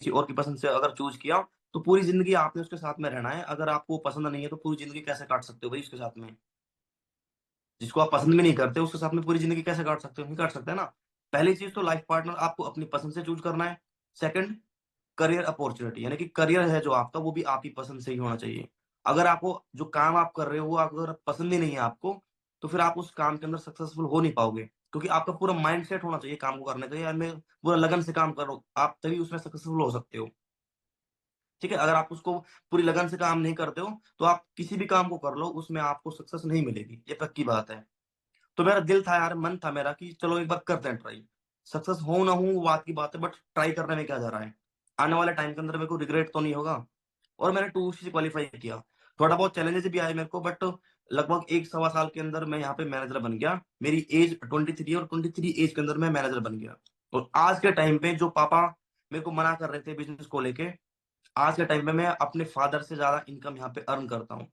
किसी और की पसंद से अगर चूज किया तो पूरी जिंदगी आपने उसके साथ में रहना है। अगर आपको पसंद नहीं है तो पूरी जिंदगी कैसे काट सकते हो भाई उसके साथ में? जिसको आप पसंद भी नहीं करते उसके साथ में पूरी जिंदगी कैसे काट सकते हो? नहीं काट सकते ना। पहली चीज तो लाइफ पार्टनर आपको अपनी पसंद से चूज करना है। सेकंड, करियर अपॉर्चुनिटी, यानी कि करियर है जो आपका वो भी आप ही पसंद से ही होना चाहिए। अगर आपको जो काम आप कर रहे हो वो अगर पसंद ही नहीं है आपको, तो फिर आप उस काम के अंदर सक्सेसफुल हो नहीं पाओगे। क्योंकि आपका पूरा माइंड सेट होना चाहिए काम को करने का, यार मैं पूरा लगन से काम करो, आप तभी उसमें सक्सेसफुल हो सकते हो। ठीक है, अगर आप उसको पूरी लगन से काम नहीं करते हो तो आप किसी भी काम को कर लो उसमें आपको सक्सेस नहीं मिलेगी, ये पक्की बात है। तो मेरा दिल था यार, मन था मेरा कि चलो एक बार करते हैं ट्राई। सक्सेस हो ना हो वो बात की बात है, बट ट्राई करने में क्या जा रहा है? आने वाले टाइम के अंदर मेरे को रिग्रेट तो नहीं होगा। और मैंने टू से क्वालिफाई किया। थोड़ा बहुत चैलेंजेस भी आए मेरे को, बट लगभग एक सवा साल के अंदर मैं यहाँ पे मैनेजर बन गया। मेरी एज 23 और 23 एज के अंदर मैं मैनेजर बन गया। और आज के टाइम पे जो पापा मेरे को मना कर रहे थे बिजनेस को लेके, आज के टाइम पे मैं अपने फादर से ज्यादा इनकम यहाँ पे अर्न करता हूँ।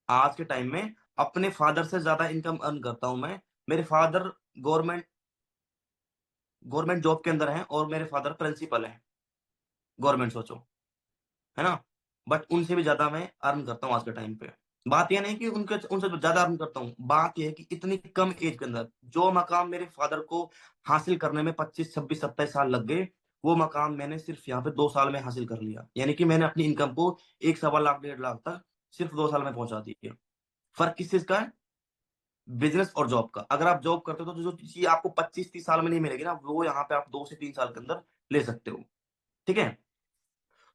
आज के टाइम में अपने फादर से ज्यादा इनकम अर्न करता हूं मैं। मेरे फादर गवर्नमेंट गवर्नमेंट जॉब के अंदर हैं और मेरे फादर प्रिंसिपल हैं गवर्नमेंट, सोचो, है ना। बट उनसे भी ज्यादा मैं अर्न करता हूँ आज के टाइम पे। बात यह नहीं कि उनके उनसे ज्यादा अर्न करता हूँ, बात यह है कि इतनी कम एज के अंदर जो मकाम मेरे फादर को हासिल करने में 25 26 27 साल लग गए, वो मकाम मैंने सिर्फ यहाँ पे 2 साल में हासिल कर लिया। यानी कि मैंने अपनी इनकम को 1 सवा लाख 1.5 लाख तक सिर्फ 2 साल में पहुंचा दिया। फर्क किस चीज का है? बिजनेस और जॉब का। अगर आप जॉब करते हो तो जो चीज आपको 25 30 साल में नहीं मिलेगी ना, वो यहाँ पे आप 2 से 3 साल के अंदर ले सकते हो। ठीक है।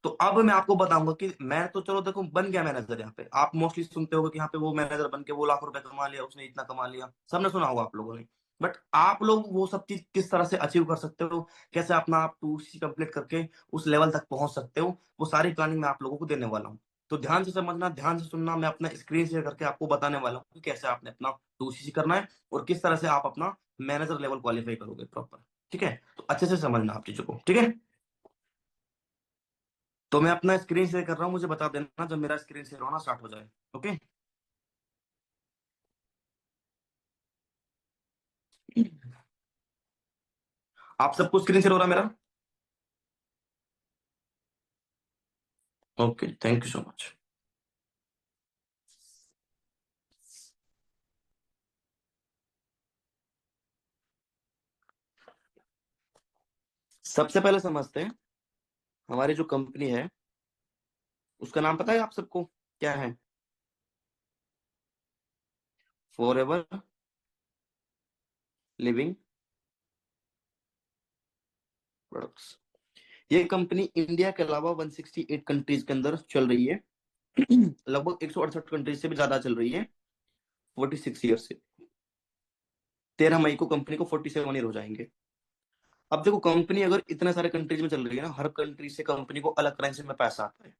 तो अब मैं आपको बताऊंगा कि मैं तो चलो देखो बन गया मैनेजर यहाँ पे। आप मोस्टली सुनते होगे कि यहाँ पे वो मैनेजर बन के वो लाख रुपए कमा लिया, उसने इतना कमा लिया, सबने सुना होगा आप लोगों ने। बट आप लोग वो सब चीज किस तरह से अचीव कर सकते हो, कैसे अपना आप 2C कंप्लीट करके उस लेवल तक पहुंच सकते हो, वो सारी प्लानिंग मैं आप लोगों को देने वाला हूँ। तो ध्यान से समझना, ध्यान से सुनना, मैं अपना स्क्रीन शेयर करके आपको बताने वाला हूँ कि कैसे आपने अपना 2C करना है और किस तरह से आप अपना मैनेजर लेवल क्वालिफाई करोगे प्रॉपर। ठीक है, तो अच्छे से समझना आप चीजों को। ठीक है, तो मैं अपना स्क्रीन शेयर कर रहा हूँ, मुझे बता देना जब मेरा स्क्रीन शेयर होना स्टार्ट हो जाए। ओके। आप सबको स्क्रीन शेयर हो रहा है मेरा? Okay, thank you so much. सबसे पहले समझते हैं हमारी जो कंपनी है उसका नाम पता है आप सबको क्या है? For ever living products. ये कंपनी इंडिया के अलावा 168 कंट्रीज के अंदर चल रही है। लगभग 168 कंट्रीज से भी ज्यादा चल रही है। 46 ईयर से। 13 मई को कंपनी को 47 ईयर हो जाएंगे। अब देखो, कंपनी अगर इतने सारे कंट्रीज में चल रही है ना, हर कंट्री से कंपनी को अलग करेंसी में पैसा आता है।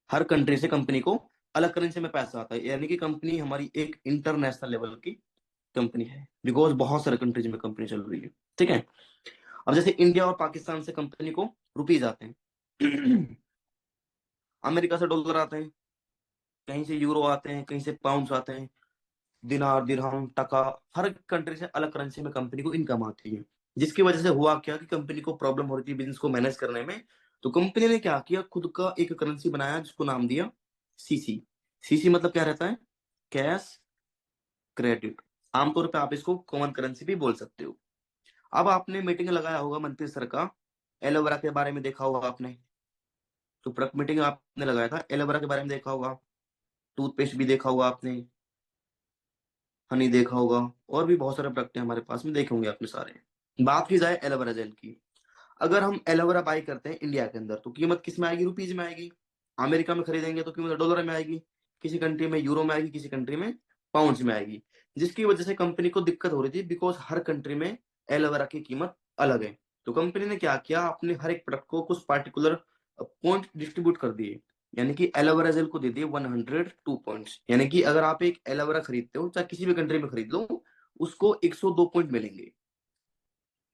हर कंट्री से कंपनी को अलग करेंसी में पैसा आता है, यानी कि कंपनी हमारी एक इंटरनेशनल लेवल की कंपनी है, बिकॉज बहुत सारे कंट्रीज में कंपनी चल रही है। ठीक है। अब जैसे इंडिया और पाकिस्तान से कंपनी को रुपीज आते हैं, अमेरिका से डॉलर आते हैं, कहीं से यूरो आते हैं, कहीं से पाउंड्स आते हैं, दिनार दिरहम टका। हर कंट्री से अलग करेंसी में कंपनी को इनकम आती है। जिसकी वजह से हुआ क्या कि कंपनी को प्रॉब्लम हो रही थी बिजनेस को मैनेज करने में। तो कंपनी ने क्या किया, खुद का एक करेंसी बनाया जिसको नाम दिया सीसी। सीसी मतलब क्या रहता है? Cash credit. आमतौर पे आप इसको कॉमन करेंसी भी बोल सकते हो। अब आपने मीटिंग लगाया होगा मंत्री सर का, एलोवेरा के बारे में देखा होगा आपने। तो प्रोडक्ट मीटिंग आपने लगाया था, एलोवेरा के बारे में देखा होगा। टूथपेस्ट भी देखा होगा आपने, हनी देखा होगा, और भी बहुत सारे प्रोडक्ट हैं हमारे पास में, देखे होंगे आपने सारे। बात की जाए एलोवेरा जेल की, अगर हम एलोवेरा बाई करते हैं इंडिया के अंदर तो कीमत किस में आएगी? रुपीज में आएगी। अमेरिका में खरीदेंगे तो कीमत डॉलर में आएगी। किसी कंट्री में यूरो में आएगी, किसी कंट्री में पाउंड्स में आएगी। जिसकी वजह से कंपनी को दिक्कत हो रही थी, बिकॉज हर कंट्री में एलोवेरा की कीमत अलग है। तो कंपनी ने क्या किया, अपने हर एक प्रोडक्ट को कुछ पार्टिकुलर पॉइंट डिस्ट्रीब्यूट कर दिए। यानी कि एलोवेरा जेल को दे दिए 102 पॉइंट्स। यानी कि अगर आप एक एलोवेरा खरीदते हो, चाहे किसी भी कंट्री में खरीद लो, उसको 102 पॉइंट मिलेंगे।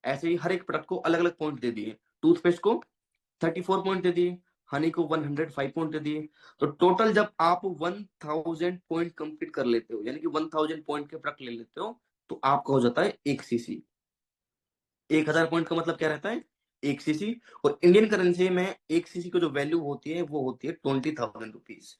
ऐसे ही हर एक प्रोडक्ट को अलग अलग पॉइंट दे दिए। टूथपेस्ट को 34 पॉइंट दे दिए, हनी को 105 पॉइंट दे दिए। तो टोटल जब आप 1000 पॉइंट कंप्लीट कर लेते हो, यानी कि 1000 पॉइंट के प्रोडक्ट ले लेते हो, तो आपका हो जाता है एक सीसी। 1000 पॉइंट का मतलब क्या रहता है? एक सीसी। और इंडियन करेंसी में एक सीसी की जो वैल्यू होती है वो होती है 20,000 रुपीज।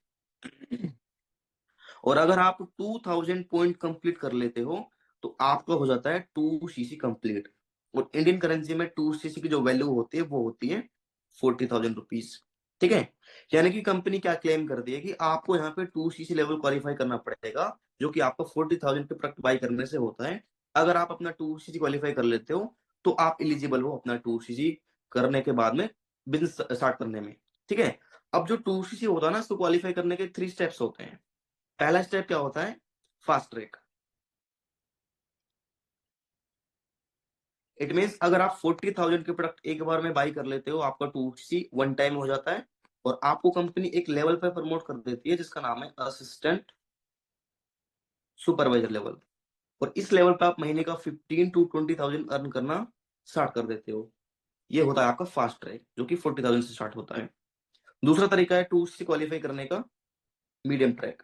और अगर आप 2,000 पॉइंट कंप्लीट कर लेते हो तो आपका हो जाता है 2 सीसी कंप्लीट। और इंडियन करेंसी में 2 सीसी की जो वैल्यू होती है वो होती है 40,000 रुपीज। ठीक है। यानी कि कंपनी क्या क्लेम करती है कि आपको यहाँ पे 2 सीसी लेवल क्वालिफाई करना पड़ेगा, जो कि आपका 40,000 के प्रोडक्ट बाई करने से होता है। अगर आप अपना 2 सीसी क्वालिफाई कर लेते हो तो आप एलिजिबल हो अपना 2 सीसी करने के बाद में बिजनेस स्टार्ट करने में। ठीक है। अब जो 2 सीसी होता है ना, इसको क्वालिफाई करने के 3 स्टेप्स होते हैं। पहला स्टेप क्या होता है? Fast track. इट मीन्स अगर आप 40,000 के प्रोडक्ट एक बार में बाई कर लेते हो, आपका 2 सी वन टाइम हो जाता है। और आपको कंपनी एक लेवल पर प्रमोट कर देती है जिसका नाम है असिस्टेंट सुपरवाइजर लेवल। और इस लेवल पर आप महीने का 15 to 20,000 अर्न करना स्टार्ट कर देते हो। ये होता है आपका फास्ट ट्रैक, जो कि 40,000 से स्टार्ट होता है। दूसरा तरीका है 2 सी क्वालिफाई करने का, मीडियम ट्रैक।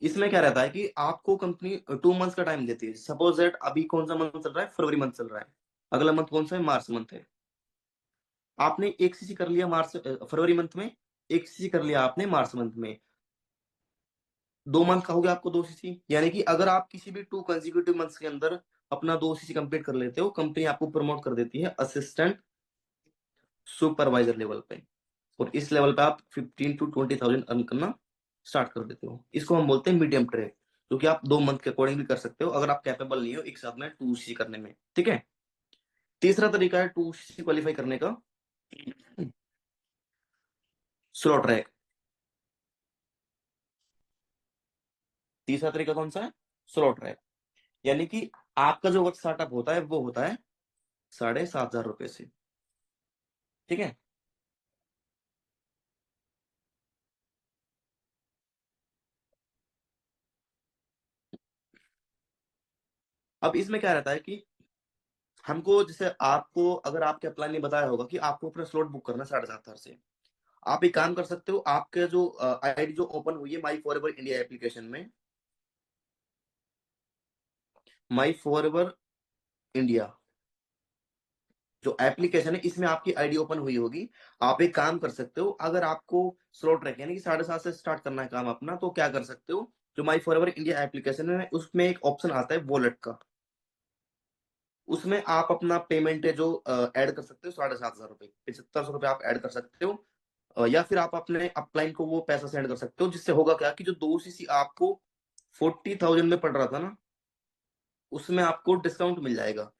इसमें क्या रहता है कि आपको कंपनी 2 मंथ्स का टाइम देती है। सपोज दैट अभी कौन सा मंथ चल रहा है? फरवरी मंथ चल रहा है। अगला मंथ कौन सा है? मार्च मंथ है। आपने एक सीसी कर लिया फरवरी मंथ में, एक सीसी कर लिया आपने मार्च मंथ में। 2 मंथ का हो गया आपको 2 सीसी। यानी कि अगर आप किसी भी 2 कंजिक्यूटिव मंथ्स के अंदर अपना 2 सीसी कंप्लीट कर लेते हो, कंपनी आपको प्रमोट कर देती है असिस्टेंट सुपरवाइजर लेवल पे। और इस लेवल पे आप 15 to 20,000 अर्न करना स्टार्ट कर देते हो। इसको हम बोलते हैं मीडियम ट्रैक, जो कि आप 2 मंथ के अकॉर्डिंग भी कर सकते हो अगर आप कैपेबल नहीं हो एक साथ में 2 सीसी करने में। ठीक है। तीसरा तरीका है 2 सीसी क्वालिफाई करने का, स्लो ट्रैक। तीसरा तरीका कौन सा है? Slow track. यानी कि आपका जो वर्क स्टार्टअप होता है वो होता है 7,500 रुपए से। ठीक है। अब इसमें क्या रहता है कि हमको, जैसे आपको, अगर आपके अपलाइन ने बताया होगा कि आपको अपना स्लॉट बुक करना है 7,500 से, आप एक काम कर सकते हो। आपके जो आईडी जो ओपन हुई है माई फॉर एवर इंडिया एप्लीकेशन में, माई फॉर एवर इंडिया जो एप्लीकेशन है इसमें आपकी आईडी ओपन हुई होगी। आप एक काम कर सकते हो, अगर आपको स्लॉट रखे यानी कि 7:30 से स्टार्ट करना है काम अपना, तो क्या कर सकते हो? जो माई फॉर एवर इंडिया एप्लीकेशन है उसमें एक ऑप्शन आता है वॉलेट का। उसमें आप अपना पेमेंट है जो ऐड कर सकते हो, 7,500 रुपए, 7,500 रुपए आप ऐड कर सकते हो। या फिर आप अपने अपलाइन को वो पैसा सेंड कर सकते हो, जिससे होगा क्या कि जो 2 सीसी आपको 40,000 में पड़ रहा था ना, उसमें आपको डिस्काउंट मिल जाएगा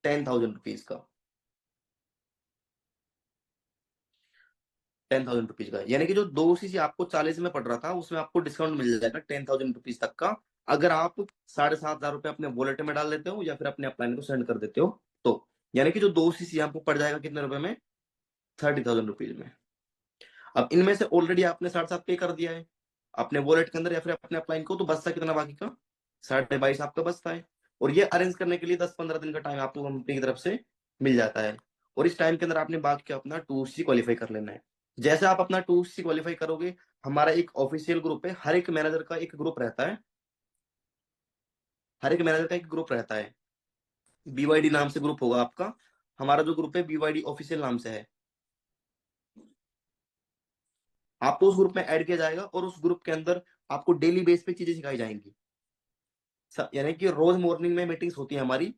10,000 रुपीज का। 10,000 रुपीज का, यानी कि जो 2 सीसी आपको 40 में पड़ रहा था उसमें आपको डिस्काउंट मिल जाएगा 10,000 रुपीज तक का। अगर आप 7,500 रुपये अपने वॉलेट में डाल देते हो या फिर अपने अपलाइन को सेंड कर देते हो तो। यानी कि जो 2 सीसी आपको पड़ जाएगा कितने रुपए में? 30,000 रुपीज में। अब इनमें से ऑलरेडी आपने 7,500 पे कर दिया है अपने वॉलेट के अंदर या फिर अपने अपलाइन को, तो बचता कितना बाकी का? 22,500 आपका बचता है। और ये अरेंज करने के लिए 10-15 दिन का टाइम आपको कंपनी की तरफ से मिल जाता है। और इस टाइम के अंदर आपने बाकी का अपना 2 सी क्वालिफाई कर लेना है। जैसे आप अपना 2 सी क्वालिफाई करोगे, हमारा एक ऑफिशियल ग्रुप है, हर एक मैनेजर का एक ग्रुप रहता है। हर एक मैनेजर का एक ग्रुप रहता है, बीवाईडी नाम से ग्रुप होगा आपका। हमारा जो ग्रुप है बीवाईडी ऑफिशियल नाम से है। आपको उस ग्रुप में ऐड किया जाएगा और उस ग्रुप के अंदर आपको डेली बेस पे चीजें सिखाई जाएंगी। यानी कि रोज मॉर्निंग में मीटिंग्स होती है हमारी।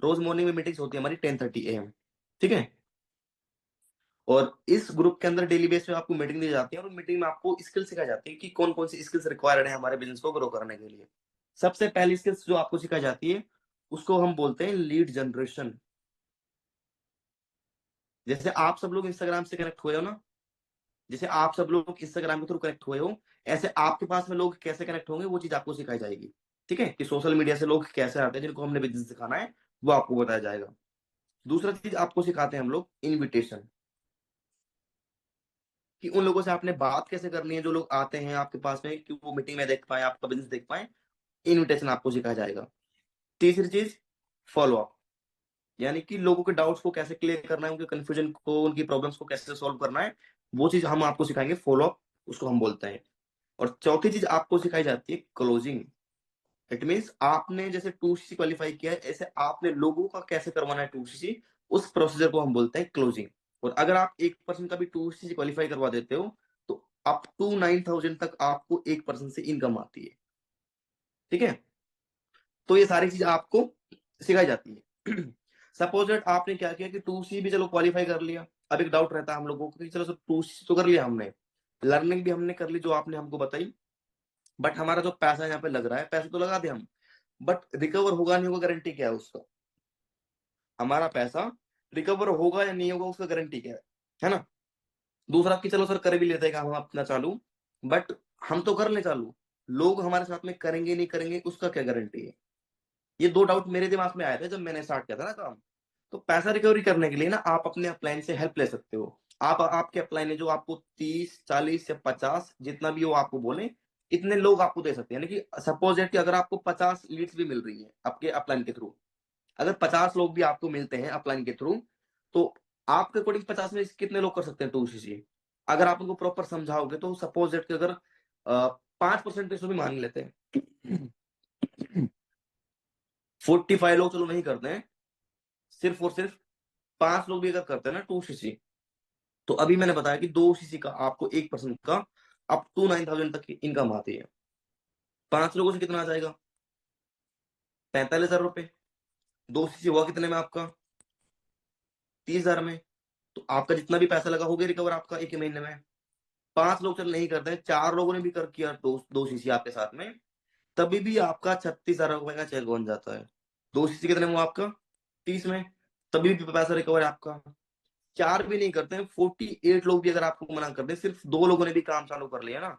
रोज मॉर्निंग में मीटिंग्स होती है हमारी 10:30 AM। ठीक है। और इस ग्रुप के अंदर डेली बेस पे आपको मीटिंग दी जाती है और मीटिंग में आपको स्किल सिखाई जाती है कि कौन कौन सी स्किल्स रिक्वायर्ड है हमारे बिजनेस को ग्रो करने के लिए। सबसे पहली स्किल्स जो आपको सिखाई जाती है उसको हम बोलते हैं लीड जनरेशन। जैसे आप सब लोग इंस्टाग्राम से कनेक्ट हुए हो ना, जैसे आप सब लोग इंस्टाग्राम के थ्रू कनेक्ट हुए हो, ऐसे आपके पास में लोग कैसे कनेक्ट होंगे वो चीज आपको सिखाई जाएगी। ठीक है, कि सोशल मीडिया से लोग कैसे आते हैं जिनको हमने बिजनेस सिखाना है, वो आपको बताया जाएगा। दूसरा चीज आपको सिखाते हैं हम लोग इनविटेशन, कि उन लोगों से आपने बात कैसे करनी है जो लोग आते हैं आपके पास में, कि वो मीटिंग में देख पाए, आपका बिजनेस देख पाए। इनविटेशन आपको सिखाया जाएगा। तीसरी चीज फॉलो अप, यानी कि लोगों के डाउट्स को कैसे क्लियर करना है, उनके कंफ्यूजन को, उनकी प्रॉब्लम्स को कैसे सॉल्व करना है, वो चीज हम आपको सिखाएंगे, फॉलो अप उसको हम बोलते हैं। और चौथी चीज आपको सिखाई जाती है क्लोजिंग। इट मीन्स आपने जैसे 2CC क्वालिफाई किया है, ऐसे आपने लोगों का कैसे करवाना है 2CC, उस प्रोसीजर को हम बोलते हैं क्लोजिंग। और अगर आप 1% का भी 2CC क्वालिफाई करवा देते हो तो अप टू 9,000 तक आपको 1% से इनकम आती है। ठीक है, तो ये सारी चीज आपको सिखाई जाती है। सपोज दैट आपने क्या किया कि 2C भी चलो क्वालिफाई कर लिया। अब एक डाउट रहता है हम लोगों को कि चलो सर 2C तो कर लिया हमने, लर्निंग भी हमने कर ली जो आपने हमको बताई, बट हमारा जो पैसा यहाँ पे लग रहा है, पैसे तो लगा दे हम, बट रिकवर होगा नहीं होगा, गारंटी क्या है उसका? हमारा पैसा रिकवर होगा या नहीं होगा उसका गारंटी क्या है ना? दूसरा कि चलो सर कर भी लेते हैं काम हम अपना चालू, बट हम तो कर ले चालू, लोग हमारे साथ में करेंगे नहीं करेंगे उसका क्या गारंटी है? ये दो डाउट मेरे दिमाग में आए थे जब मैंने स्टार्ट किया था ना काम। तो पैसा रिकवरी करने के लिए ना आप अपने अपलाइन से हेल्प ले सकते हो। आप आपके अपलाइन है जो आपको 30, 40 या 50 जितना भी वो आपको बोले, इतने लोग आपको दे सकते हैं। यानी कि सपोज कि अगर आपको 50 लीड्स भी मिल रही है आपके अपलाइन के थ्रू, अगर 50 लोग भी आपको मिलते हैं अपलाइन के थ्रू, तो आपके अकॉर्डिंग 50 में से कितने लोग कर सकते हैं 2CC? अगर आप उनको प्रॉपर समझाओगे तो सपोज कि अगर 5% भी मान लेते हैं, 45 लोग चलो नहीं करते हैं, सिर्फ और सिर्फ 5 लोग भी अगर करते हैं ना 2CC, तो अभी मैंने बताया कि 2CC का आपको 1% का अप टू 9,000 तक की इनकम आती है। 5 लोगों से कितना आ जाएगा? 45,000 रुपए। 2CC हुआ कितने में आपका? 30,000 में। तो आपका जितना भी पैसा लगा हो गया रिकवर आपका एक ही महीने में। 5 लोग चल नहीं करते हैं, 4 लोगों ने भी कर किया 2CC आपके साथ में, तभी भी आपका 36,000 रुपए का चेक बन जाता है। 2CC कितने में हुआ आपका? 30 में, तभी भी पैसा रिकवर है आपका। 4 भी नहीं करते हैं, 48 लोग भी अगर आपको मना कर दे, सिर्फ 2 लोगों ने भी काम चालू कर लिया ना,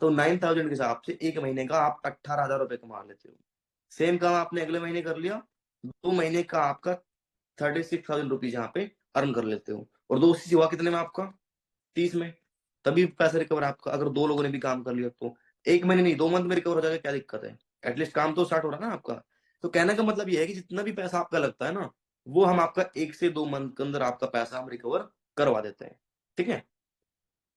तो 9,000 के हिसाब से एक महीने का आप 18,000 रुपए कमा लेते हो। सेम काम आपने अगले महीने कर लिया, 2 महीने का आपका 36,000 रुपीज यहाँ पे अर्न कर लेते हो। और 2CC हुआ कितने में आपका? 30 में, तभी पैसा रिकवर आपका। अगर 2 लोगों ने भी काम कर लिया तो एक महीने नहीं 2 मंथ में रिकवर हो जाएगा, क्या दिक्कत है? एटलीस्ट काम तो स्टार्ट हो रहा है ना आपका। तो कहने का मतलब ये है कि जितना भी पैसा आपका लगता है ना, वो हम आपका 1 से 2 मंथ के अंदर आपका पैसा हम रिकवर करवा देते हैं। ठीक है,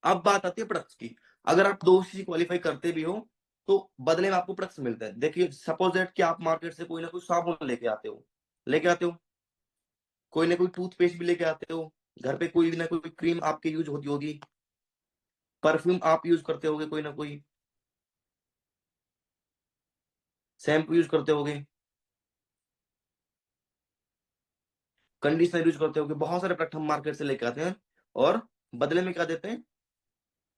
अब बात आती है प्रोडक्ट्स की। अगर आप 2CC क्वालिफाई करते भी हो तो बदले में आपको प्रोडक्ट्स मिलते हैं। देखिए सपोज दैट कि आप मार्केट से कोई ना कोई साबुन लेके आते हो, कोई ना कोई टूथपेस्ट भी लेके आते हो, घर पे कोई ना कोई क्रीम आपके यूज होती होगी, परफ्यूम आप यूज करते होगे, कोई ना कोई शैम्पू यूज करते होगे, कंडीशनर यूज करते होगे, बहुत सारे प्रोडक्ट हम मार्केट से लेके आते हैं और बदले में क्या देते हैं?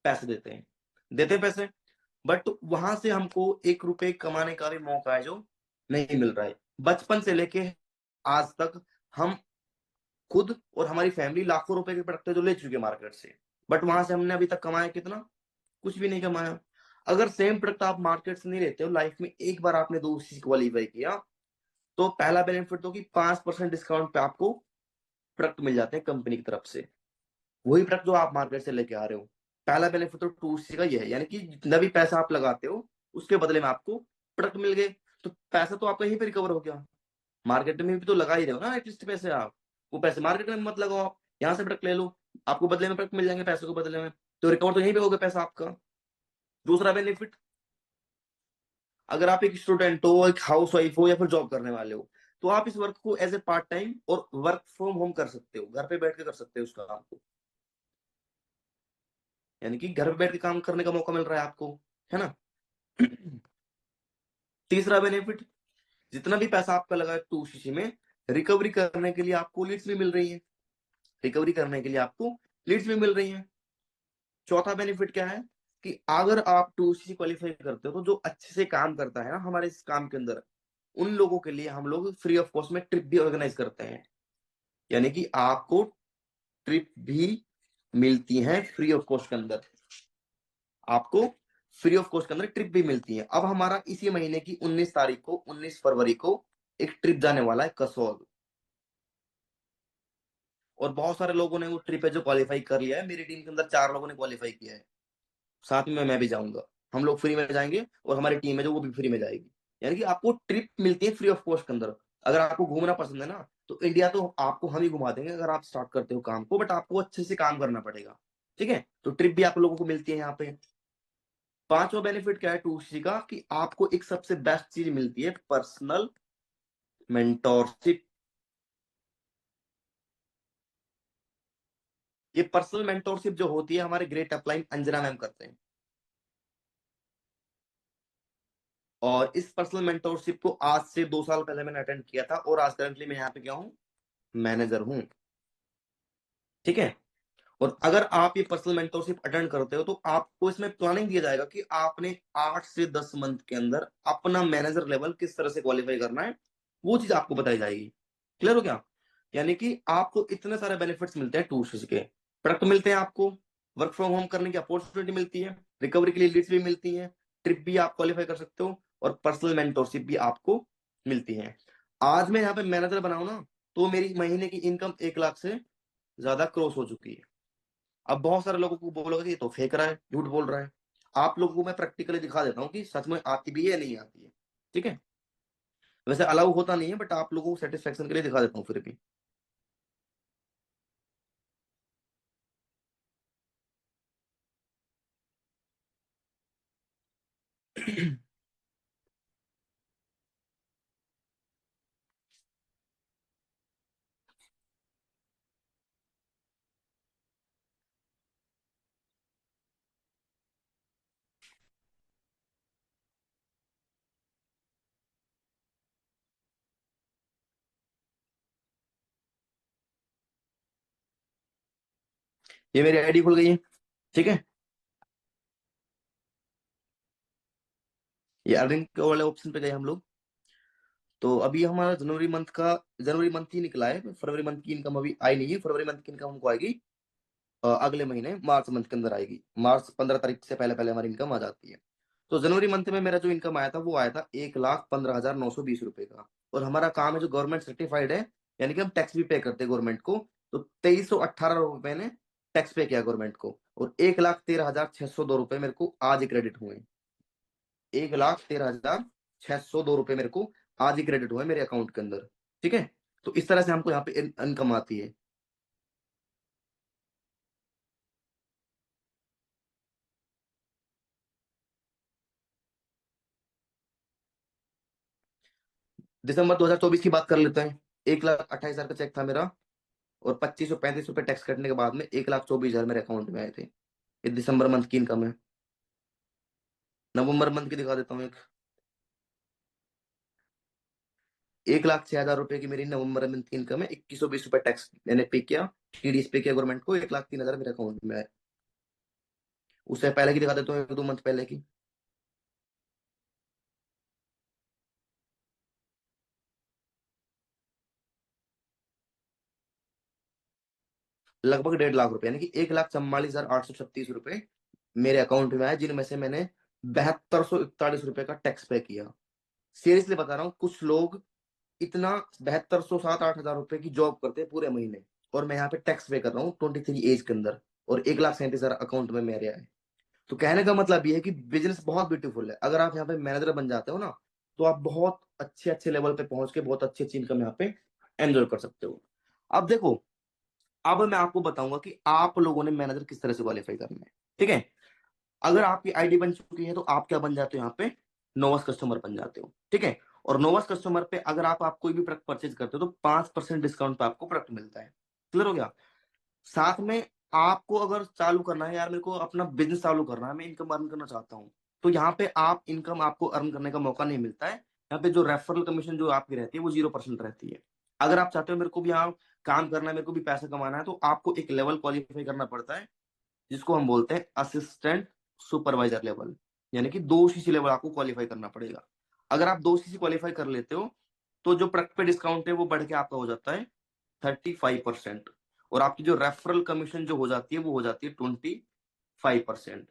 पैसे देते हैं पैसे। बट वहां से हमको 1 रुपए कमाने का भी मौका है जो नहीं मिल रहा है। बचपन से लेके आज तक हम खुद और हमारी फैमिली लाखों रुपए के प्रोडक्ट जो ले चुके हैं मार्केट से, बट वहां से हमने अभी तक कमाया कितना? कुछ भी नहीं कमाया। अगर सेम प्रोडक्ट आप मार्केट से नहीं लेते हो, लाइफ में एक बार आपने 2 चीज क्वालिफाई किया, तो पहला बेनिफिट तो कि 5% डिस्काउंट पे आपको प्रोडक्ट मिल जाते हैं कंपनी की तरफ से, वही प्रोडक्ट जो आप मार्केट से लेके आ रहे हो। पहला बेनिफिट तो 2C का ये है, यानी कि जितना भी पैसा आप लगाते हो उसके बदले में आपको प्रोडक्ट मिल गए, तो पैसा तो आपका यहीं पे रिकवर हो गया। मार्केट में भी तो लगा ही रहे हो ना एटलीस्ट पैसे आप, वो पैसे मार्केट में मत लगाओ, आप यहाँ से प्रोडक्ट ले लो, आपको बदले में प्रोडक्ट मिल जाएंगे पैसे को बदले में, तो रिकवर तो यहीं पे होगा पैसा आपका। दूसरा बेनिफिट, अगर आप एक स्टूडेंट हो, एक हाउस वाइफ हो या फिर जॉब करने वाले हो, तो आप इस वर्क को एज ए पार्ट टाइम और वर्क फ्रॉम होम कर सकते हो, घर पे बैठ के कर सकते हो उस काम को। यानी कि घर पे बैठ के काम करने का मौका मिल रहा है आपको, है ना? तीसरा बेनिफिट, जितना भी पैसा आपका लगा है 2CC में, रिकवरी करने के लिए आपको लीड्स भी मिल रही है, रिकवरी करने के लिए आपको लीड्स भी मिल रही है। चौथा बेनिफिट क्या है कि अगर आप 2CC क्वालिफाई करते हो तो जो अच्छे से काम करता है ना हमारे इस काम के अंदर, उन लोगों के लिए हम लोग फ्री ऑफ कॉस्ट में ट्रिप भी ऑर्गेनाइज करते हैं। यानी कि आपको ट्रिप भी मिलती है फ्री ऑफ कॉस्ट के अंदर, आपको फ्री ऑफ कॉस्ट के अंदर ट्रिप भी मिलती है। अब हमारा इसी महीने की 19 तारीख को, 19 फरवरी को एक ट्रिप जाने वाला है कसौल, और बहुत सारे लोगों ने वो ट्रिप है जो क्वालिफाई कर लिया है। मेरी टीम के अंदर 4 लोगों ने क्वालिफाई किया है, साथ में मैं भी जाऊंगा। हम लोग फ्री में जाएंगे और हमारी टीम है जो वो भी फ्री में जाएगी। यानी कि आपको ट्रिप मिलती है फ्री ऑफ कॉस्ट के अंदर। अगर आपको घूमना पसंद है ना, तो इंडिया तो आपको हम ही घुमा देंगे अगर आप स्टार्ट करते हो काम को, बट आपको अच्छे से काम करना पड़ेगा। ठीक है, तो ट्रिप भी आप लोगों को मिलती है यहाँ पे। पांचवा बेनिफिट क्या है 2CC का, कि आपको एक सबसे बेस्ट चीज मिलती है, पर्सनल मेंटोरशिप। ये पर्सनल मेंटोरशिप जो होती है हमारे ग्रेट अपलाइन अंजना मैम करते हैं। और इस पर्सनल मेंटोरशिप को आज से 2 साल पहले मैंने अटेंड किया था, और आज करंटली मैं यहाँ पे क्या हूँ, मैनेजर हूँ। ठीक है। और अगर आप ये पर्सनल मेंटोरशिप अटेंड करते हो तो आपको इसमें प्लानिंग दिया जाएगा कि आपने 8 से 10 मंथ के अंदर अपना मैनेजर लेवल किस तरह से क्वालिफाई करना है, वो चीज आपको बताई जाएगी। क्लियर हो गया? यानी कि आपको इतने सारे बेनिफिट्स मिलते हैं टूल्स के, प्रोडक्ट मिलते हैं आपको, वर्क फ्रॉम होम करने की अपॉर्चुनिटी मिलती है, रिकवरी के लिए लीड्स भी मिलती हैं, ट्रिप भी आप क्वालिफाई कर सकते हो, और पर्सनल मेंटोरशिप भी आपको मिलती है। आज मैं यहाँ पे मैनेजर बनाऊं ना, तो मेरी महीने की इनकम 1 लाख से ज्यादा क्रॉस हो चुकी है। अब बहुत सारे लोगों को बोलोगे कि ये तो फेक रहा है, झूठ बोल रहा है। आप लोगों को मैं प्रैक्टिकली दिखा देता हूँ कि सच में आती भी है या नहीं आती है। ठीक है। वैसे अलाउ होता नहीं है, बट आप लोगों को सेटिस्फेक्शन के लिए दिखा देता हूँ फिर भी। ये मेरी आईडी खुल गई है। ठीक है। ये अर्निंग वाले ऑप्शन पे गए हम लोग। तो अभी हमारा जनवरी मंथ ही निकला है, फरवरी मंथ की इनकम अभी आई नहीं है। फरवरी मंथ की इनकम हमको आएगी अगले महीने मार्च मंथ के अंदर आएगी। मार्च 15 तारीख से पहले पहले हमारी इनकम आ जाती है। तो जनवरी मंथ में मेरा जो इनकम आया था वो आया था 1,15,920 रुपए का। और हमारा काम है जो गवर्नमेंट सर्टिफाइड है, यानी कि हम टैक्स भी पे करते हैं गवर्नमेंट को। तो 2318 रुपए ने टैक्स पे किया गवर्नमेंट को, और 1,13,602 रुपए मेरे को आज ही क्रेडिट हुए। 1,13,602 रुपए मेरे को आज ही क्रेडिट हुए मेरे अकाउंट के अंदर। ठीक है। तो इस तरह से हमको यहाँ पे इनकम आती है। दिसंबर 2024 की बात कर लेते हैं। 1,28,000 का चेक था मेरा, और 2535 रुपए टैक्स कटने के बाद में 1,24,000 मेरे अकाउंट में आए थे। ये दिसंबर मंथ की इनकम है। नवंबर मंथ की दिखा देता हूँ एक। 1,06,000 रुपए की मेरी नवंबर मंथ की इनकम है। 2120 रुपए टैक्स मैंने पे किया, टीडीएस पे किया गवर्नमेंट को। 1,03,000 मेरे अकाउंट में आए। उससे पहले की दिखा देता हूँ, 1-2 मंथ पहले की। लगभग 1.5 लाख रुपए, यानी कि 1,44,836 रुपए मेरे अकाउंट में आए, जिनमें से मैंने 7241 रुपए का टैक्स पे किया। सीरियसली बता रहा हूँ, कुछ लोग इतना 7200 7-8 हजार रुपए की जॉब करते हैं पूरे महीने, और मैं यहाँ पे टैक्स पे कर रहा हूँ 23 एज के अंदर, और 1,37,000 अकाउंट में मेरे आए। तो कहने का मतलब ये है कि बिजनेस बहुत ब्यूटीफुल है। अगर आप यहाँ पे मैनेजर बन जाते हो ना, तो आप बहुत अच्छे अच्छे लेवल पे पहुंच के बहुत अच्छी अच्छी इनकम यहाँ पे एंजॉय कर सकते हो। अब देखो, अब मैं आपको बताऊंगा कि आप लोगों ने मैनेजर किस तरह से क्वालिफाई करना है। ठीक है। अगर आपकी आईडी बन चुकी है तो आप क्या बन जाते हो यहाँ पे, नोवस कस्टमर बन जाते हो। ठीक है। और नोवस कस्टमर पे अगर आप कोई भी प्रोडक्ट परचेज करते हो तो 5% डिस्काउंट पे आपको प्रोडक्ट मिलता है। क्लियर हो गया? साथ में आपको अगर चालू करना है, यार मेरे को अपना बिजनेस चालू करना है, मैं इनकम अर्न करना चाहता हूँ, तो यहाँ पे आप इनकम आपको अर्न करने का मौका नहीं मिलता है। यहाँ पे जो रेफरल कमीशन जो आपकी रहती है वो 0% रहती है। अगर आप चाहते हो मेरे को भी यहाँ काम करना है, मेरे को भी पैसा कमाना है, तो आपको एक लेवल क्वालिफाई करना पड़ता है, जिसको हम बोलते हैं असिस्टेंट सुपरवाइजर लेवल। यानी कि 2CC लेवल आपको क्वालिफाई करना पड़ेगा। अगर आप 2CC क्वालिफाई कर लेते हो, तो जो प्रोडक्ट पे डिस्काउंट है वो बढ़ के आपका हो जाता है 35%। और आपकी जो रेफरल कमीशन जो हो जाती है वो हो जाती है 25%।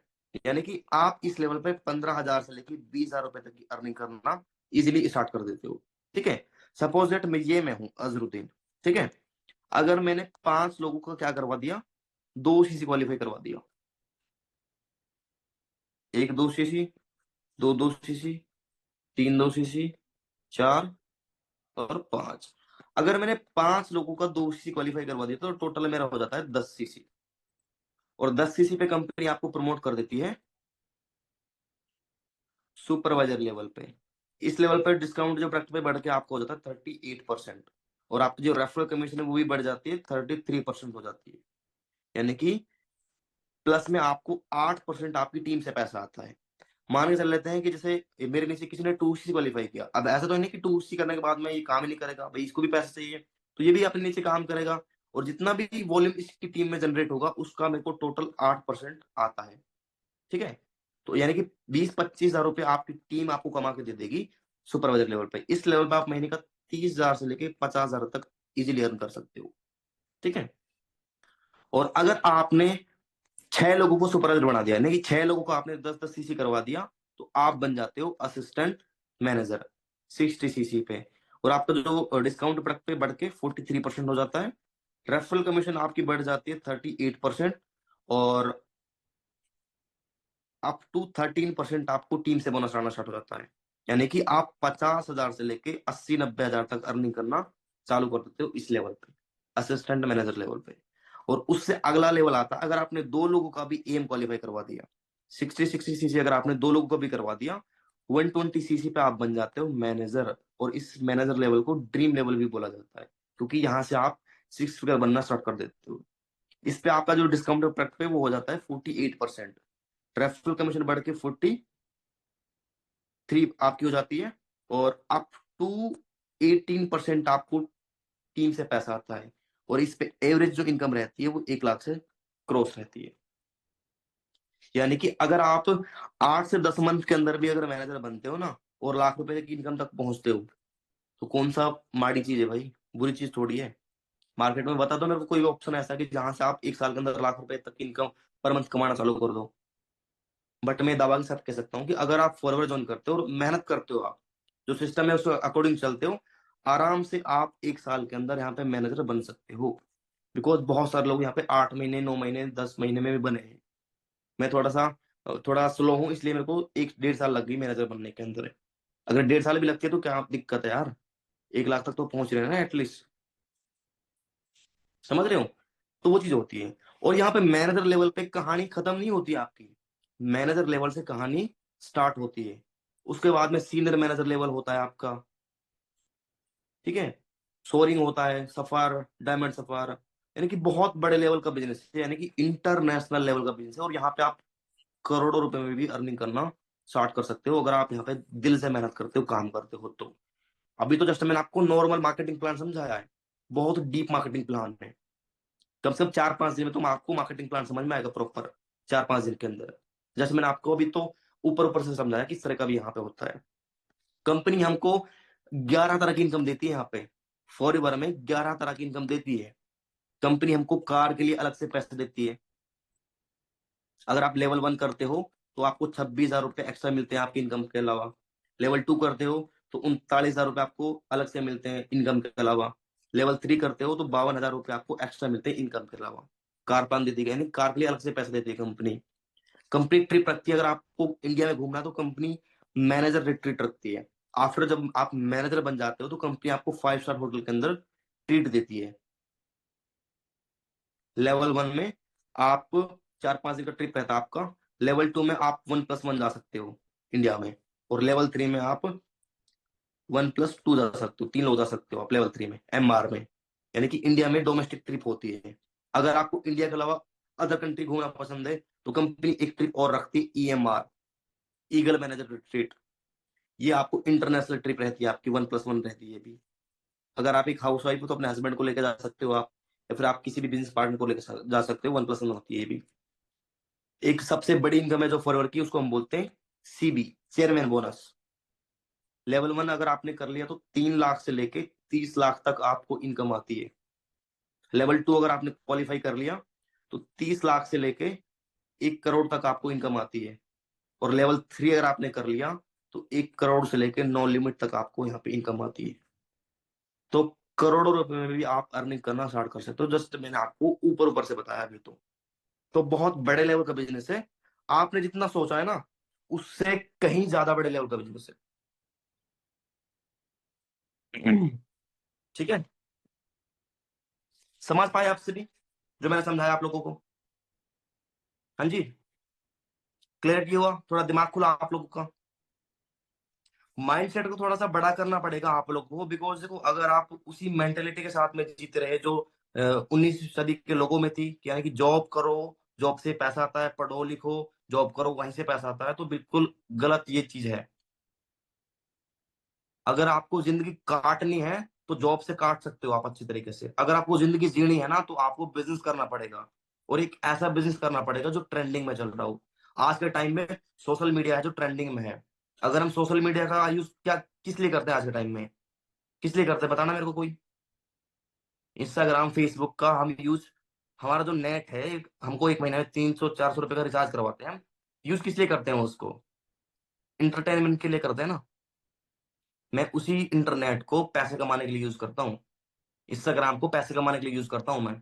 यानी कि आप इस लेवल पे 15,000 से लेकर 20,000 रुपए तक की अर्निंग करना इजिली स्टार्ट कर देते हो। ठीक है। सपोज दैट मैं हूं अजरुद्दीन। ठीक है। अगर मैंने 5 लोगों का क्या करवा दिया, 2CC क्वालिफाई करवा दिया, 1 2CC, 2 2CC, 3 2CC, 4 और 5। अगर मैंने 5 लोगों का 2CC क्वालिफाई करवा दिया तो टोटल मेरा हो जाता है 10CC। और 10CC पे कंपनी आपको प्रमोट कर देती है सुपरवाइजर लेवल पे। इस लेवल पे डिस्काउंट जो प्रोडक्ट पे बढ़ के आपको हो जाता है 38%। और आपकी जो रेफरल कमीशन है वो भी बढ़ जाती है, 33% हो जाती है। यानी कि प्लस में आपको 8% आपकी टीम से पैसा आता है। मान के चल लेते हैं कि जैसे मेरे नीचे किसी ने 2C क्वालिफाई किया, अब ऐसा तो नहीं कि 2C करने के बाद में ये काम ही नहीं करेगा, भाई इसको भी पैसा चाहिए, तो ये भी अपने नीचे काम करेगा। और जितना भी वॉल्यूम इसकी टीम में जनरेट होगा उसका मेरे को टोटल 8% आता है। ठीक है, तो यानी कि 20-25 हजार रुपये आपकी टीम आपको कमा के दे देगी सुपरवाइजर लेवल पे। इस लेवल पे आप महीने का 30 हजार से लेके 50 हजार तक इजीली अर्न कर सकते हो। ठीक है, और अगर आपने 6 लोगों को सुपरवाइजर बना दिया, यानी कि 6 लोगों को आपने 10-10 सीसी करवा दिया, तो आप बन जाते हो असिस्टेंट मैनेजर 60 सीसी पे। और आपका जो डिस्काउंट प्रोडक्ट पे बढ़ के 43% हो जाता है। रेफरल कमीशन आपकी बढ़ जाती है 38%। और अप टू 13% आपको टीम से बोनस आना स्टार्ट हो जाता है। यानी कि आप 50 हजार से लेके 80-90 हजार तक अर्निंग करना चालू कर देते हो इस लेवल पे, असिस्टेंट मैनेजर लेवल पे। और उससे अगला लेवल आता है, अगर आपने 2 लोगों का भी एम क्वालिफाई करवा दिया, 60-60 सीसी अगर आपने 2 लोगों का भी करवा दिया, 120 सीसी पे आप बन जाते हो मैनेजर। और इस मैनेजर लेवल को ड्रीम लेवल भी बोला जाता है, क्योंकि यहाँ से आप 6 फिगर बनना स्टार्ट कर देते हो। इस पे आपका जो डिस्काउंट प्रोडक्ट पे वो हो जाता है 48%। रेफरल कमीशन बढ़ के 43 आपकी हो जाती है। और अप टू 18% आपको टीम से पैसा आता है। और इस पे एवरेज जो इनकम रहती है वो 1 लाख से क्रॉस रहती है। यानी कि अगर आप 8 से 10 मंथ के अंदर भी अगर मैनेजर बनते हो ना, और लाख रुपए की इनकम तक पहुंचते हो, तो कौन सा माड़ी चीज है भाई, बुरी चीज थोड़ी है। मार्केट में बता दो मेरे को कोई ऑप्शन ऐसा कि जहां से आप 1 साल के अंदर लाख रुपए तक की इनकम पर मंथ कमाना चालू कर दो। बट मैं दावा के साथ कह सकता हूँ कि अगर आप फॉरवर्ड ज्वाइन करते हो और मेहनत करते हो, आप जो सिस्टम है उसके अकॉर्डिंग चलते हो, आराम से आप 1 साल के अंदर यहाँ पे मैनेजर बन सकते हो। बिकॉज बहुत सारे लोग यहाँ पे 8 महीने, 9 महीने, 10 महीने में भी बने हैं। मैं थोड़ा स्लो हूँ, इसलिए मेरे को 1-1.5 साल लग गई मैनेजर बनने के अंदर। अगर 1.5 साल भी लगते तो क्या दिक्कत है यार, 1 लाख तक तो पहुंच रहे हैं ना एटलीस्ट। समझ रहे हो, तो वो चीज होती है। और यहाँ पे मैनेजर लेवल पे कहानी खत्म नहीं होती आपकी, मैनेजर लेवल से कहानी स्टार्ट होती है। उसके बाद में सीनियर मैनेजर लेवल होता है आपका। ठीक है, सोरिंग होता है, सफार, डायमंड सफार, यानी कि बहुत बड़े लेवल का बिजनेस है, यानी कि इंटरनेशनल लेवल का बिजनेस है। और यहाँ पे आप करोड़ों रुपए में भी अर्निंग करना स्टार्ट कर सकते हो, अगर आप यहाँ पे दिल से मेहनत करते हो, काम करते हो तो। अभी तो जस्ट मैंने आपको नॉर्मल मार्केटिंग प्लान समझाया है, बहुत डीप मार्केटिंग प्लान है। कम से कम 4-5 दिन में तुम आपको मार्केटिंग प्लान समझ में आएगा प्रॉपर, 4-5 दिन के अंदर। जैसे मैंने आपको अभी तो ऊपर ऊपर से समझाया किस तरह का भी यहाँ पे होता है। कंपनी हमको 11 तरह की इनकम देती है यहाँ पे, फॉरएवर में 11 तरह की इनकम देती है। कंपनी हमको कार के लिए अलग से पैसे देती है। अगर आप लेवल 1 करते हो तो आपको 26 हजार रुपये एक्स्ट्रा मिलते हैं आपकी इनकम के अलावा। लेवल 2 करते हो तो 39 हजार रुपये आपको अलग से मिलते हैं इनकम के अलावा। लेवल 3 करते हो तो 52 हजार रुपये आपको एक्स्ट्रा मिलते हैं इनकम के अलावा। कार प्लान देती है, यानी कार के लिए अलग से पैसे देती है कंपनी। कंपनी ट्रिप रखती है, अगर आपको इंडिया में घूमना है तो कंपनी मैनेजर रिट्रीट रखती है। आफ्टर जब आप मैनेजर बन जाते हो तो कंपनी आपको 5 स्टार होटल के अंदर ट्रीट देती है। लेवल 1 में आप 4-5 दिन का ट्रिप रहता है आपका। लेवल 2 में आप 1+1 जा सकते हो इंडिया में। और लेवल 3 में आप 1+2 जा सकते हो, 3 लोग जा सकते हो आप लेवल 3 में, MR में। यानी कि इंडिया में डोमेस्टिक ट्रिप होती है। अगर आपको इंडिया के अलावा अदर कंट्री घूमना पसंद है तो कंपनी एक ट्रिप और रखती है, EMR, ईगल मैनेजर रिट्रीट। ये आपको इंटरनेशनल ट्रिप रहती है आपकी, 1+1 रहती है भी। अगर आप एक हाउस वाइफ हो तो अपने हस्बैंड को लेकर जा सकते हो आप, या फिर आप किसी भी बिजनेस पार्टनर को लेकर जा सकते हो, 1+1 होती है ये भी। एक सबसे बड़ी इनकम है जो फॉरवर्ड की, उसको हम बोलते हैं CB, चेयरमैन बोनस। लेवल 1 अगर आपने कर लिया तो 3 लाख से लेके 30 लाख तक आपको इनकम आती है। लेवल 2 अगर आपने क्वालिफाई कर लिया तो 30 लाख से लेके 1 करोड़ तक आपको इनकम आती है। और लेवल 3 अगर आपने कर लिया तो 1 करोड़ से लेके नो लिमिट तक आपको यहाँ पे इनकम आती है। तो करोड़ों रुपए में भी आप अर्निंग करना स्टार्ट कर सकते हो, जस्ट मैंने आपको ऊपर ऊपर से बताया अभी तो बहुत बड़े लेवल का बिजनेस है। आपने जितना सोचा है ना, उससे कहीं ज्यादा बड़े लेवल का बिजनेस है। ठीक है, समझ पाए आपसे भी जो मैंने समझाया आप लोगों को? हाँ जी, क्लियर किया हुआ, थोड़ा दिमाग खुला आप लोगों का? माइंडसेट को थोड़ा सा बड़ा करना पड़ेगा आप लोग को, बिकॉज देखो अगर आप उसी मेंटेलिटी के साथ में जीते रहे जो 19वीं सदी के लोगों में थी, कि यानी कि जॉब करो, जॉब से पैसा आता है, पढ़ो लिखो, जॉब करो वहीं से पैसा आता है, तो बिल्कुल गलत ये चीज है। अगर आपको जिंदगी काटनी है तो जॉब से काट सकते हो आप अच्छी तरीके से। अगर आपको जिंदगी जीनी है ना तो आपको बिजनेस करना पड़ेगा, और एक ऐसा बिजनेस करना पड़ेगा जो ट्रेंडिंग में चल रहा हो। आज के टाइम में सोशल मीडिया है जो ट्रेंडिंग में है। अगर हम सोशल मीडिया का यूज क्या किस लिए करते हैं आज के टाइम में, किस लिए करते हैं बताना मेरे को कोई। इंस्टाग्राम फेसबुक का हम यूज, हमारा जो नेट है हमको एक महीने में 300 400 रुपए का रिचार्ज करवाते हैं हम। यूज किस लिए करते हैं उसको? इंटरटेनमेंट के लिए करते हैं ना। मैं उसी इंटरनेट को पैसे कमाने के लिए यूज करता हूँ। इंस्टाग्राम को पैसे कमाने के लिए यूज करता हूं मैं।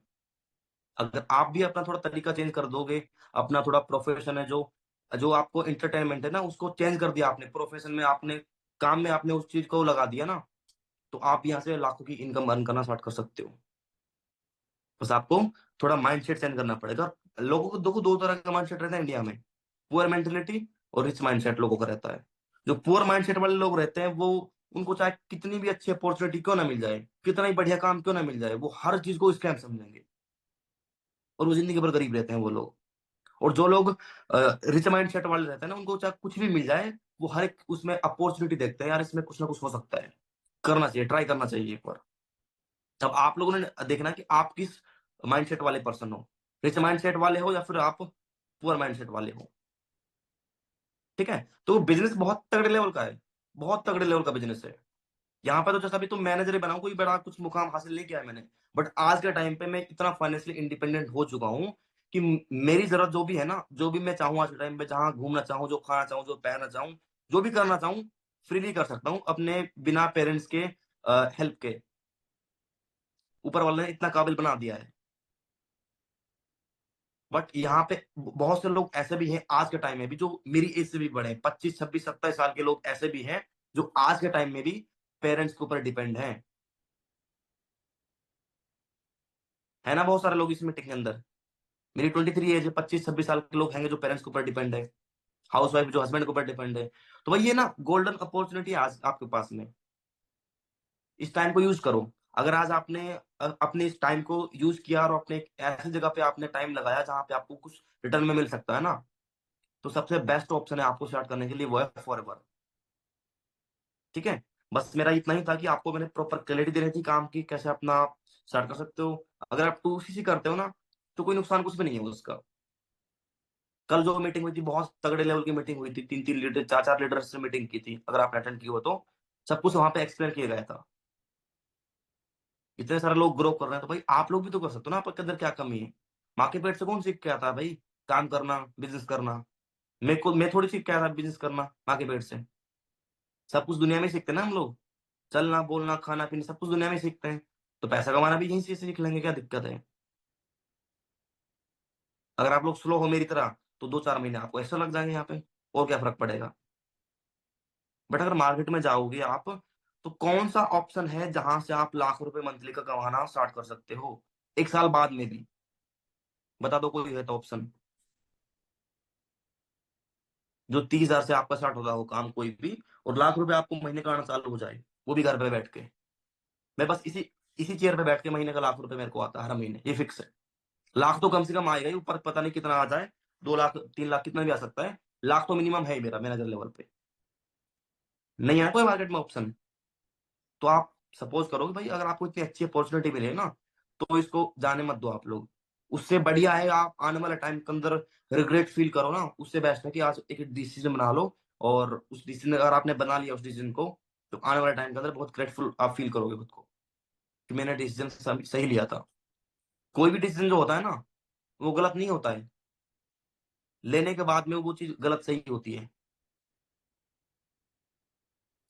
अगर आप भी अपना थोड़ा तरीका चेंज कर दोगे, अपना थोड़ा प्रोफेशन है जो जो आपको इंटरटेनमेंट है ना उसको चेंज कर दिया आपने, प्रोफेशन में आपने, काम में आपने उस चीज को लगा दिया ना, तो आप यहाँ से लाखों की इनकम अर्न करना स्टार्ट कर सकते हो। बस आपको थोड़ा माइंड सेट चेंज करना पड़ेगा। लोगों को देखो दो तरह का माइंड सेट रहता है इंडिया में, पुअर मेंटेलिटी और रिच माइंड सेट लोगों का रहता है। जो पुअर माइंड सेट वाले लोग रहते हैं वो, उनको चाहे कितनी भी अच्छी अपॉर्चुनिटी क्यों ना मिल जाए, कितना ही बढ़िया काम क्यों ना मिल जाए, वो हर चीज को स्कैम समझेंगे, और वो जिंदगी भर गरीब रहते हैं वो लोग। और जो लोग रिच माइंड सेट वाले रहते हैं ना, उनको चाहे कुछ भी मिल जाए, वो हर एक उसमें अपॉर्चुनिटी देखते हैं, यार इसमें कुछ ना कुछ हो सकता है, करना चाहिए, ट्राई करना चाहिए एक बार। अब आप लोगों ने देखना कि आप किस माइंडसेट वाले पर्सन हो, रिच माइंडसेट वाले हो या फिर आप पुअर माइंडसेट वाले हो। ठीक है, तो बिजनेस बहुत तगड़े लेवल का है, बहुत तगड़े लेवल का बिजनेस है। यहाँ पे तो जैसा अभी तुम मैनेजर ही बनाओ, कोई बड़ा कुछ मुकाम हासिल नहीं किया है मैंने, बट आज के टाइम पे मैं इतना फाइनेंशियली इंडिपेंडेंट हो चुका हूँ कि मेरी जरूरत जो भी है ना, जो भी मैं चाहूँ आज के टाइम पे, जहां घूमना चाहूँ, जो खाना चाहूँ, जो पहनना चाहूँ, जो भी करना चाहूँ, फ्रीली कर सकता हूँ अपने बिना पेरेंट्स के हेल्प के। ऊपर वाले ने इतना काबिल बना दिया है। बट यहाँ पे बहुत से लोग ऐसे भी हैं आज के टाइम में भी जो मेरी एज से भी बड़े हैं, 25 26 27 साल के लोग ऐसे भी हैं जो आज के टाइम में भी पेरेंट्स के ऊपर डिपेंड हैं। है ना बहुत सारे लोग इस मीटिंग के अंदर। मेरी 23 एज है, 25 26 साल के लोग हैं जो पेरेंट्स के ऊपर डिपेंड है, हाउस वाइफ जो हस्बैंड के ऊपर डिपेंड है। तो भाई ये ना गोल्डन अपॉर्चुनिटी आज आपके पास में, इस टाइम को यूज करो। अगर आज आपने अपने इस टाइम को यूज किया और अपने एक ऐसी जगह पे आपने टाइम लगाया जहां पे आपको कुछ रिटर्न में मिल सकता है ना, तो सबसे बेस्ट ऑप्शन है आपको स्टार्ट करने के लिए, वो है फॉरएवर। ठीक है, बस मेरा इतना ही था कि आपको मैंने प्रॉपर क्लैरिटी दे रही थी काम की, कैसे अपना स्टार्ट कर सकते हो। अगर आप 2CC करते हो ना तो कोई नुकसान कुछ भी नहीं है उसका। कल जो मीटिंग हुई थी बहुत तगड़े लेवल की मीटिंग हुई थी, 3 3 लीडर 4 4 लीडर से मीटिंग की थी, अगर आपने अटेंड की हो तो सब कुछ वहां पे एक्सप्लेन किया गया था। इतने सारे लोग ग्रो कर रहे हैं तो भाई आप लोग भी तो कर सकते हो ना, आपके अंदर क्या कमी है? माँ के पेट से कौन सीख के आता है भाई काम करना, बिजनेस करना? मैं थोड़ी सीख के आया था बिजनेस करना माँ के पेट से। सब कुछ दुनिया में ही सीखते हैं ना हम लोग, चलना बोलना खाना पीना सब कुछ दुनिया में ही सीखते हैं। तो पैसा कमाना भी यहीं से सीख लेंगे, क्या दिक्कत है? अगर आप लोग स्लो हो मेरी तरह तो 2 4 महीने आपको ऐसा लग जाएंगे यहाँ पे, और क्या फर्क पड़ेगा? बट अगर मार्केट में जाओगे आप, तो कौन सा ऑप्शन है जहां से आप लाख रुपए मंथली का कमाना स्टार्ट कर सकते हो 1 साल बाद में भी? बता दो कोई है तो ऑप्शन, जो 30 हजार से आपका स्टार्ट होता हो काम कोई भी, और लाख रुपए आपको महीने का आना चालू हो जाए, वो भी घर पे बैठ के। मैं बस इसी इसी चेयर पे बैठ के महीने का लाख रुपए मेरे को आता है हर महीने, ये फिक्स है। लाख तो कम से कम आएगा ही, ऊपर पता नहीं कितना आ जाए, 2 लाख 3 लाख कितना भी आ सकता है, लाख तो मिनिमम है ही मेरा मैनेजर लेवल पे। नहीं है ना कोई मार्केट में ऑप्शन, तो आप सपोज करो कि भाई अगर आपको इतनी अच्छी अपॉर्चुनिटी मिले ना, तो इसको जाने मत दो आप लोग। उससे बढ़िया है आप आने वाले टाइम के अंदर रिग्रेट फील करो ना, उससे बेस्ट है कि आज एक डिसीजन बना लो, और उस डिसीजन अगर आपने बना लिया उस डिसीजन को, तो आने वाले टाइम के अंदर बहुत ग्रेटफुल आप फील करोगे खुद को कि मैंने डिसीजन सही लिया था। कोई भी डिसीजन जो होता है ना वो गलत नहीं होता है, लेने के बाद में वो चीज गलत सही होती है।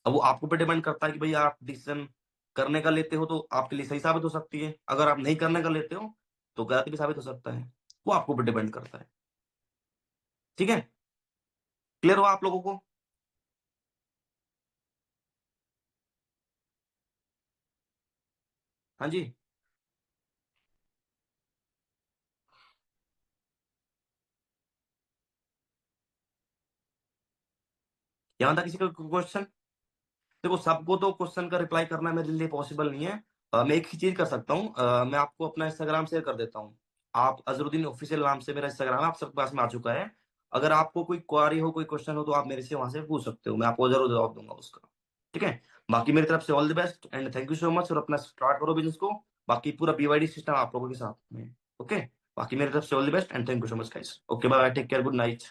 अब वो आपको पे डिपेंड करता है कि भाई आप डिसीजन करने का लेते हो तो आपके लिए सही साबित हो सकती है, अगर आप नहीं करने का लेते हो तो गलत भी साबित हो सकता है। वो आपको पे डिपेंड करता है। ठीक है, क्लियर हुआ आप लोगों को? हाँ जी। यहाँ था किसी का क्वेश्चन? देखो सबको तो क्वेश्चन का रिप्लाई करना मेरे लिए पॉसिबल नहीं है। मैं एक ही चीज कर सकता हूँ, मैं आपको अपना इंस्टाग्राम शेयर कर देता हूँ। आप अजरुद्दीन ऑफिशियल नाम से मेरा इंस्टाग्राम है, आप सबके पास में आ चुका है। अगर आपको कोई क्वारी हो, कोई क्वेश्चन हो, तो आप मेरे से वहां से पूछ सकते हो, मैं आपको जरूर जवाब दूंगा उसका। ठीक है। बाकी मेरी तरफ से all the best and thank you so much, और अपना स्टार्ट करो बिजनेस को। बाकी पूरा बीवाईडी सिस्टम आप लोगों के साथ में। ओके। बाकी मेरी तरफ से all the best and thank you so much guys. Okay bye, take care, good night.